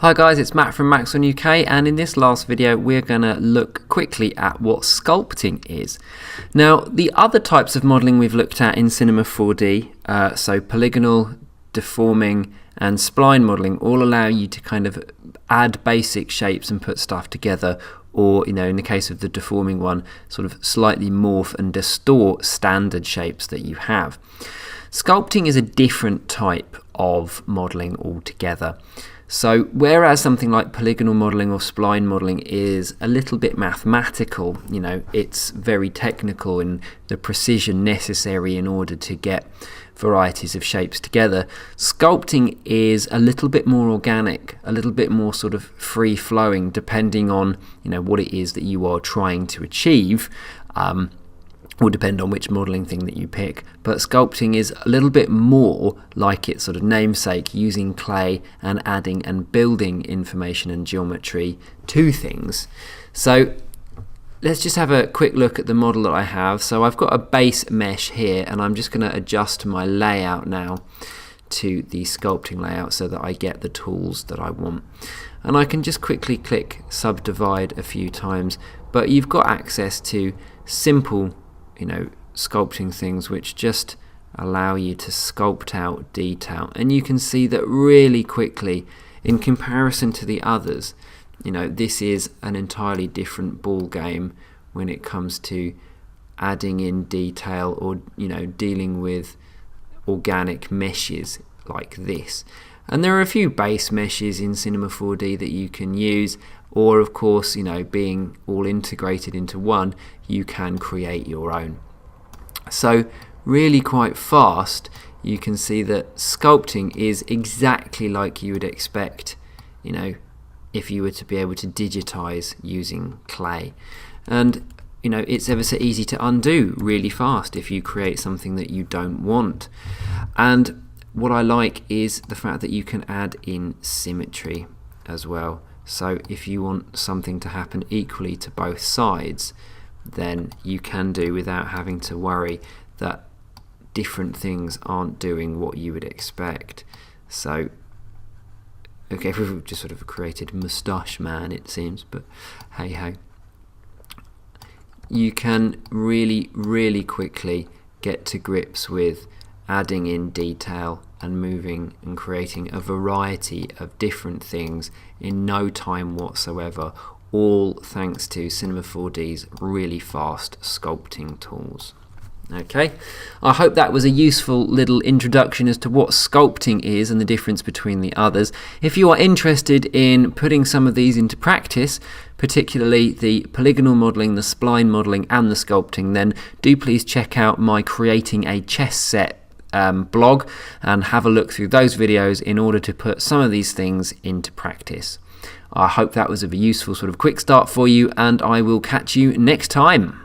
Hi guys, it's Matt from Maxon UK, and in this last video we're going to look quickly at what sculpting is. Now, the other types of modelling we've looked at in Cinema 4D, so polygonal, deforming and spline modelling, all allow you to kind of add basic shapes and put stuff together, or in the case of the deforming one, sort of slightly morph and distort standard shapes that you have. Sculpting is a different type of modelling altogether. So whereas something like polygonal modelling or spline modelling is a little bit mathematical, it's very technical in the precision necessary in order to get varieties of shapes together, sculpting is a little bit more organic, a little bit more sort of free-flowing, depending on what it is that you are trying to achieve. Will depend on which modelling thing that you pick, but sculpting is a little bit more like its sort of namesake, using clay and adding and building information and geometry to things. So let's just have a quick look at the model that I have. So I've got a base mesh here, and I'm just going to adjust my layout now to the sculpting layout so that I get the tools that I want. And I can just quickly click subdivide a few times, but you've got access to simple sculpting things which just allow you to sculpt out detail, and you can see that really quickly in comparison to the others, this is an entirely different ball game when it comes to adding in detail or dealing with organic meshes like this. And there are a few base meshes in Cinema 4D that you can use, or of course, being all integrated into one, you can create your own. So really quite fast, you can see that sculpting is exactly like you would expect, if you were to be able to digitize using clay. And it's ever so easy to undo really fast if you create something that you don't want. And what I like is the fact that you can add in symmetry as well. So if you want something to happen equally to both sides, then you can do without having to worry that different things aren't doing what you would expect. So, okay, we've just sort of created Moustache Man, it seems, but hey ho. You can really, really quickly get to grips with adding in detail and moving and creating a variety of different things in no time whatsoever, all thanks to Cinema 4D's really fast sculpting tools. Okay, I hope that was a useful little introduction as to what sculpting is and the difference between the others. If you are interested in putting some of these into practice, particularly the polygonal modelling, the spline modelling and the sculpting, then do please check out my Creating a Chess Set blog and have a look through those videos in order to put some of these things into practice. I hope that was a useful sort of quick start for you, and I will catch you next time.